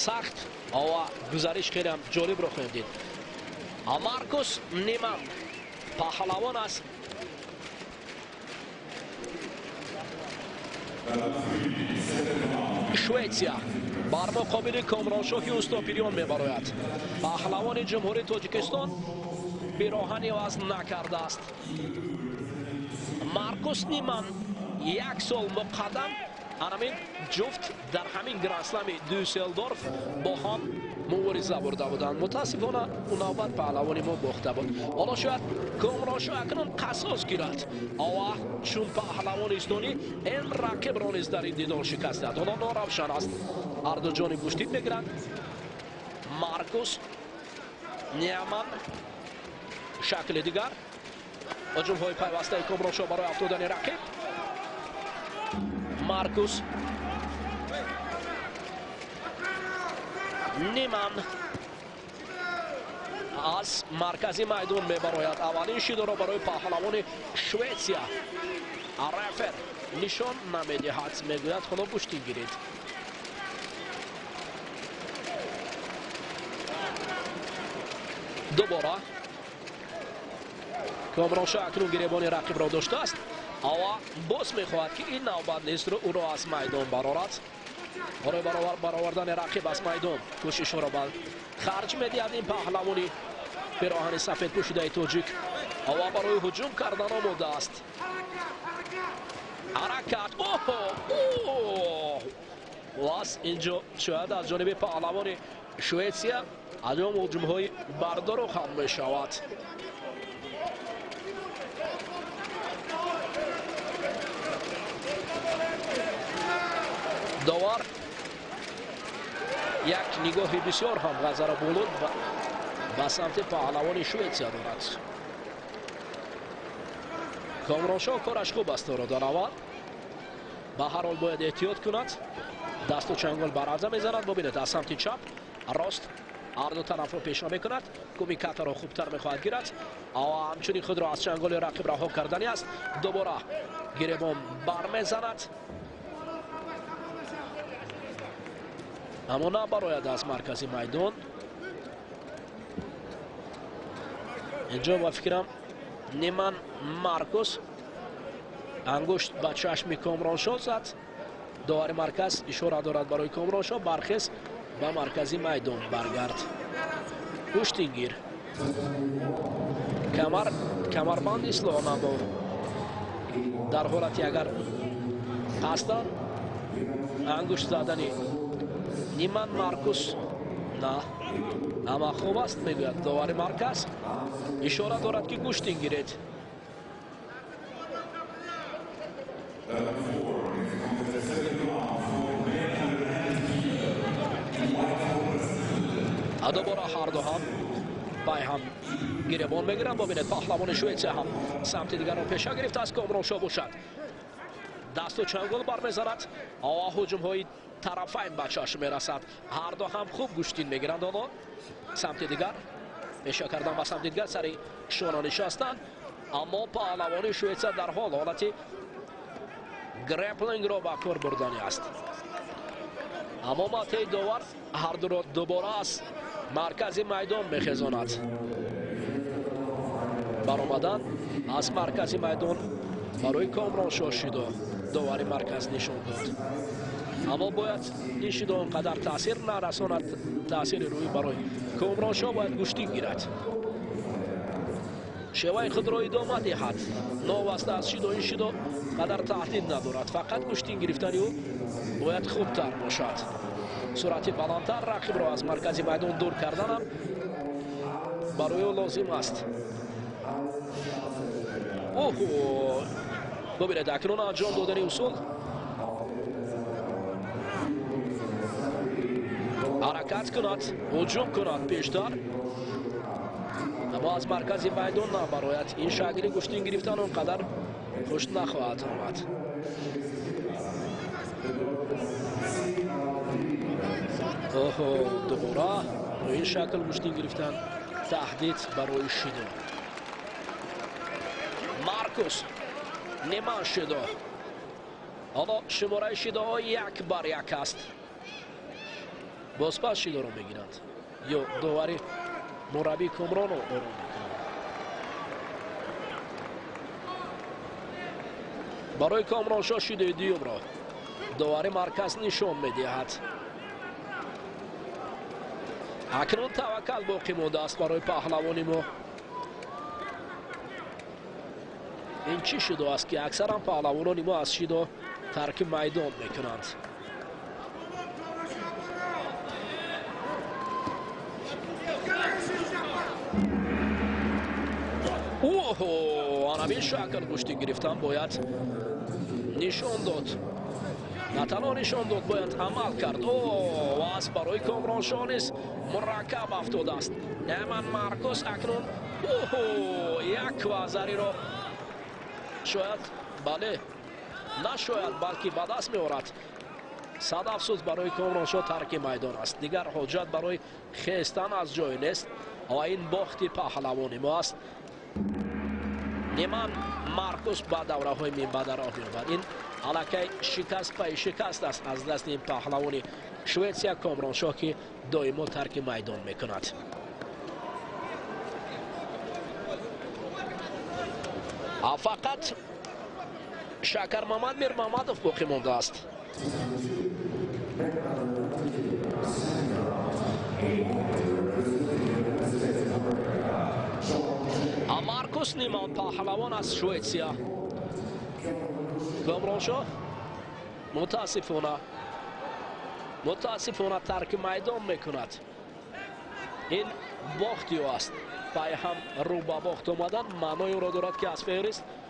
سخت و گزارش خیلی هم جالب رو خواهیم دید. مارکوس نیمان پهلوان است. شویتسیا بر مقابل کامرانشاه اوستاپیریون میبراید. پهلوان جمهوری تاجیکستان پیراهنی وزن نکرده است. مارکوس نیمان یک سال مقدم همین جفت در همین گرانسلم دوسلدورف با هم مبارزه برده بودند. متاسفانه اون نوبت پهلوانی ما باخته بود. حالا شاید کامرانشاه اکنون قصاص گیرد. چون پهلوان استانی این رقیب را نیز در این دیدار شکست داد. حالا ناروشن است. هر دو جانب گوشتید میگیرند. مارکوس نیمان شکل دیگر هجوم های پیوسته کامرانشاه برای افتادن رقیب. مارکوس نیمان از مرکزی میدان میبراید. اولین شیدو را برای پهلوان شویتسیا رفر نشان نمیدهد. میگوید خدا گوشتی گیرید. دوباره کامرانشاه اکنون گریبان رقیب را داشته است. باز میخواهد که این نوبت نیست رو او را از میدان برارد. برای برآوردن رقیب از میدان کوشش را به خرج میدهد. این پهلوانی پیراهن سفید پوشیده تاجیک برای هجوم کردن آماده است. حرکت واس اینجا شاید از جانب پهلوان شویتسیا انجام هجوم های بردار و خم می شود. داور یک نگاه بسیار هم غزر بلند به سمت پهلوان شویتسیا دارد. کامرانشاه کارش خوب است را در اول. به هر حال باید احتیاط کند. دست و چنگال بر عرضه میزند. ببینید از سمت چپ راست هر دو طرف را پیشا میکند. کمیکات را خوبتر میخواهد گیرد. همچنین خود را از چنگال رقیب رها کردنی است. دوباره گریبان بر میزند. اما نبراید از مرکزی میدان. اینجا با فکرم نیمان مارکوس انگشت به چشم کامرانشاه زد. داور مرکز اشاره دارد برای کامرانشاه برخیز به مرکزی میدان برگرد. گوشتین گیر. کمربند اصلاح نما در حالتی اگر هستند انگشت زدنی نیمان مارکوس نه اما خوب است میگوید داور مرکز. اشاره دارد که گوشتین گیرید. دوباره هر دو هم پای هم گریبان میگیرند. ببینید پهلوان شویتسیا هم سمت دیگر را پیشا گرفته از کامرانشاه باشد. دست و چنگال برمیزند. هجوم های طرفین به چشم میرسد. هر دو هم خوب گوشتین میگیرند. آنها سمت دیگر پیشا کردن به سمت دیگر سری شانه نشستند. اما پهلوان شویتسیا در حالت گرپلینگ را به کار بردنی است. اما ماته داور هر دو را دوباره از مرکزی میدان میخیزاند. برآمدن از مرکزی میدان برای کامرانشاه شیدو داور مرکز نشان داد. اما باید این شیدو انقدر تاثیر نرساند. تاثیر روی برای کامرانشاه باید گوشتین گیرد. شیوه خود را ادامه دهد. نواسته از شیدو این شیدو قدر تهدید ندارد. فقط گوشتین گرفتن او باید خوبتر باشد. سرعت بلندتر رقیب را از مرکزی میدان دور کردن هم برای او لازم است. ببینید اکنون انجام دادن اصول. حرکت کند هجوم کند پیشتر. اما از مرکزی میدان نبراید. این شکلی گوشتین گرفتن اونقدر خوش نخواهد آمد. دوباره این شکل گوشتین گرفتن تهدید برای شیدو. مارکوس نیمان شیدو. حالا شماره شیدو 1-1 است. بازپس شیدو رو میگیرند یا داوری مربی کامران رو آرام میکنند. برای کامران شاه شیدوی دیوم را داوری مرکز نشان میدهد. اکنون توکل باقی مانده است برای پهلوانی ما. این چی شیدو است که اکثرا پهلوانان ما از شیدو ترک میدان میکنند. اوه آنها به شکل گوشتی گرفتن باید نشان داد. نه تنها نشان داد باید عمل کرد. اوه از برای کامران شاه نیست مرکب افتاده است. ایمن مارکوس اکنون اوه یک وزری را شاید بله نه شاید بلکه به دست می آورد. صد افسوس برای کامران شاه ترک میدان است. دیگر حاجت برای خیستن از جای نیست و این باخت پهلوانی ما است. نیمان مارکوس با دوره های منبع راه می‌آورد. این علاقه شکست پای شکست است از دست این پهلوانی شویتسیا کامران شاه که دائما ترک میدان میکند. فقط شکر محمد میر محمدوف باقی مانده است. مارکوس نیمان پهلوان از شویتسیا کامران شاه متاسفانه ترک میدان میکند. این باختی است. پای هم رو به باخت آمدن معنای او را دارد که از فهرست